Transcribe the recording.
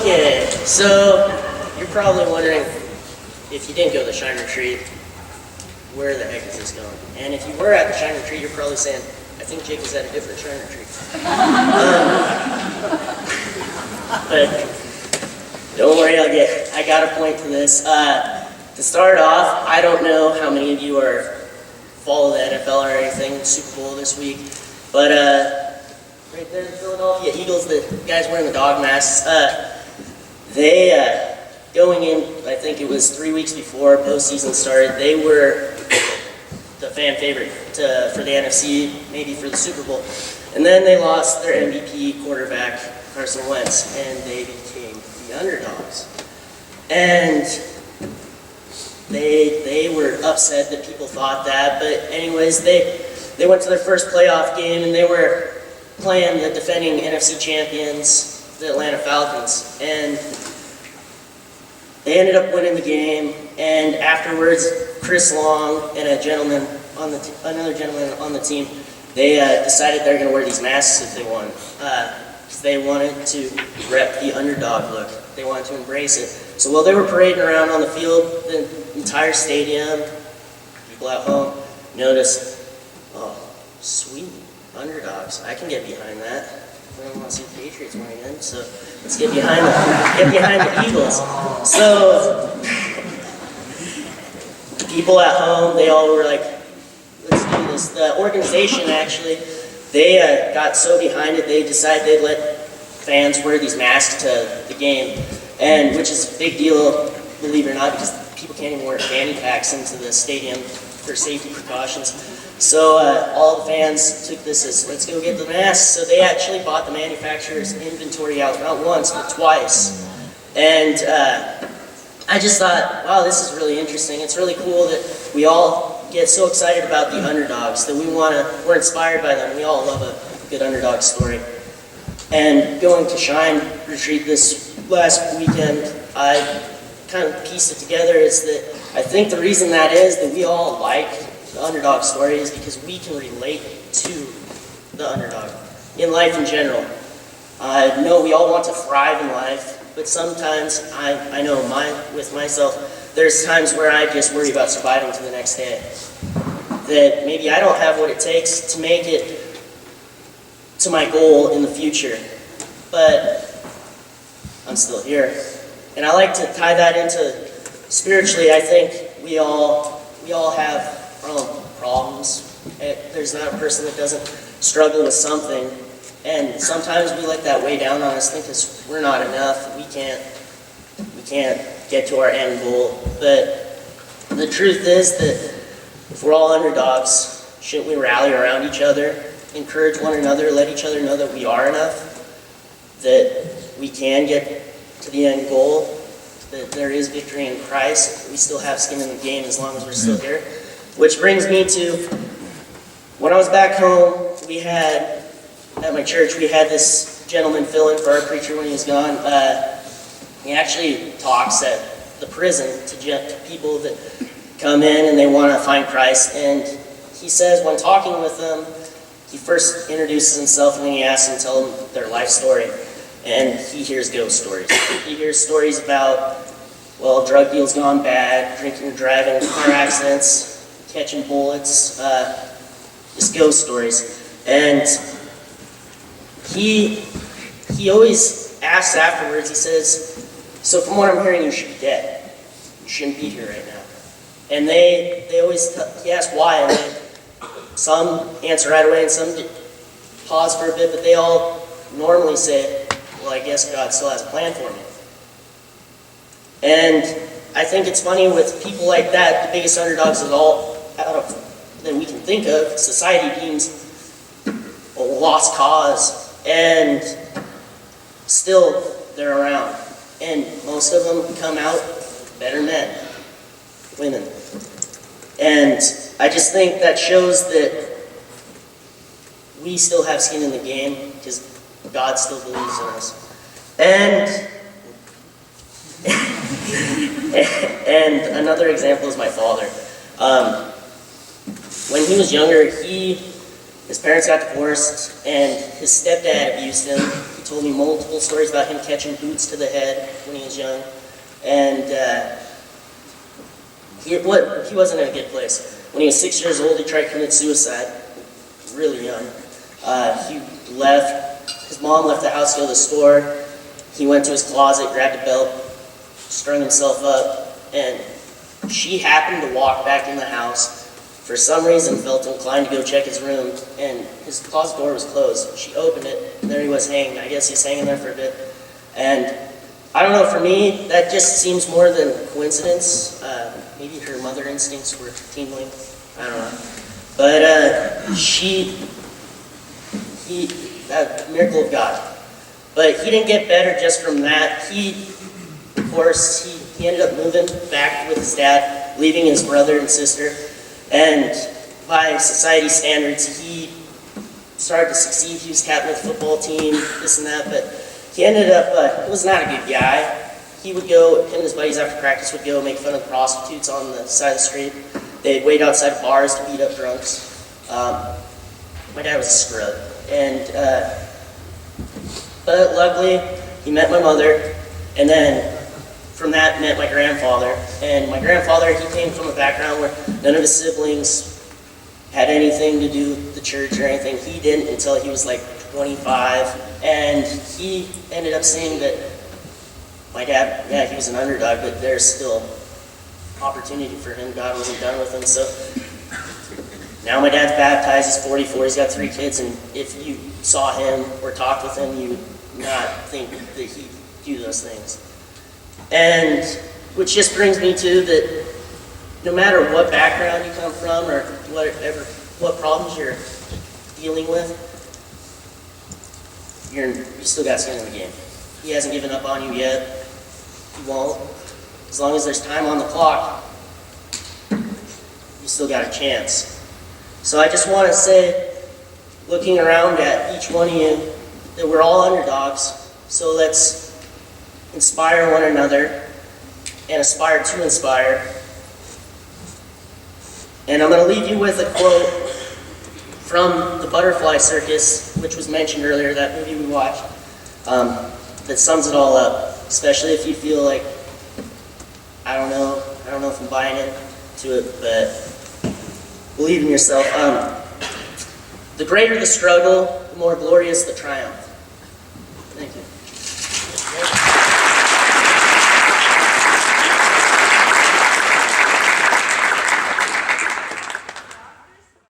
Okay, so you're probably wondering, if you didn't go to the Shine Retreat, where the heck is this going? And if you were at the Shine Retreat, you're probably saying, I think Jake was at a different Shine Retreat. But don't worry, I got a point to this. To start off, I don't know how many of you follow the NFL or anything, Super Bowl this week, but right there, the Philadelphia Eagles, the guys wearing the dog masks, they, going in, I think it was 3 weeks before postseason started, they were the fan favorite for the NFC, maybe for the Super Bowl. And then they lost their MVP quarterback, Carson Wentz, and they became the underdogs. And they were upset that people thought that, but anyways, they went to their first playoff game and they were playing the defending NFC champions, the Atlanta Falcons, and they ended up winning the game. And afterwards, Chris Long and another gentleman on the team, they decided they're going to wear these masks if they won, because they wanted to rep the underdog look. They wanted to embrace it. So while they were parading around on the field, the entire stadium, people at home noticed, oh, sweet, underdogs. I can get behind that. We don't want to see the Patriots win again, so let's get behind the Eagles. So people at home, they all were like, let's do this. The organization actually, they got so behind it, they decided they'd let fans wear these masks to the game, and which is a big deal, believe it or not, because people can't even wear fanny packs into the stadium for safety precautions. So all the fans took this as, let's go get the masks. So they actually bought the manufacturer's inventory out, not once, but twice. And I just thought, wow, this is really interesting. It's really cool that we all get so excited about the underdogs, that we're inspired by them. We all love a good underdog story. And going to Shine Retreat this last weekend, I kind of pieced it together is that I think the reason that is that we all like the underdog story is because we can relate to the underdog in life in general. I know we all want to thrive in life, but sometimes I know with myself, there's times where I just worry about surviving to the next day. That maybe I don't have what it takes to make it to my goal in the future, but I'm still here. And I like to tie that into spiritually. I think we all have problems. There's not a person that doesn't struggle with something, and sometimes we let that weigh down on us, because we're not enough. We can't get to our end goal. But the truth is that if we're all underdogs, shouldn't we rally around each other, encourage one another, let each other know that we are enough, that we can get to the end goal, that there is victory in Christ. We still have skin in the game as long as we're still here. Which brings me to, when I was back home, at my church, we had this gentleman fill in for our preacher when he was gone. He actually talks at the prison to people that come in and they want to find Christ. And he says when talking with them, he first introduces himself and then he asks them to tell them their life story. And he hears ghost stories. He hears stories about, well, drug deals gone bad, drinking and driving, car accidents, catching bullets, just ghost stories. And he always asks afterwards, he says, so from what I'm hearing, you should be dead. You shouldn't be here right now. And they always, he asks why, and some answer right away and some pause for a bit, but they all normally say, well, I guess God still has a plan for me. And I think it's funny with people like that, the biggest underdogs of all that we can think of, society deems a lost cause, and still they're around. And most of them come out better men, women. And I just think that shows that we still have skin in the game because God still believes in us. And another example is my father. When he was younger, his parents got divorced, and his stepdad abused him. He told me multiple stories about him catching boots to the head when he was young. And he wasn't in a good place. When he was 6 years old, he tried to commit suicide, really young. His mom left the house to go to the store. He went to his closet, grabbed a belt, strung himself up, and she happened to walk back in the house. For some reason, felt inclined to go check his room, and his closet door was closed. She opened it, and there he was hanging. I guess he's hanging there for a bit. And I don't know, for me, that just seems more than coincidence. Maybe her mother instincts were tingling. I don't know. But a miracle of God. But he didn't get better just from that. Of course, he ended up moving back with his dad, leaving his brother and sister. And by society standards, he started to succeed. He was captain of the football team, this and that. But he ended up, he was not a good guy. He would go, him and his buddies after practice would go make fun of prostitutes on the side of the street. They'd wait outside bars to beat up drunks. My dad was a scrub. But luckily, he met my mother, and then from that met my grandfather. And my grandfather, he came from a background where none of his siblings had anything to do with the church or anything. He didn't until he was like 25. And he ended up saying that my dad, yeah, he was an underdog, but there's still opportunity for him. God wasn't done with him. So now my dad's baptized, he's 44, he's got 3 kids, and if you saw him or talked with him, you would not think that he'd do those things. And which just brings me to that no matter what background you come from or what problems you're dealing with, you still got skin in the game. He hasn't given up on you yet. He won't. As long as there's time on the clock, you still got a chance. So I just want to say, looking around at each one of you, that we're all underdogs. So let's inspire one another and aspire to inspire. And I'm going to leave you with a quote from The Butterfly Circus, which was mentioned earlier, that movie we watched, that sums it all up, especially if you feel like, I don't know if I'm buying into it, but believe in yourself. The greater the struggle, the more glorious the triumph.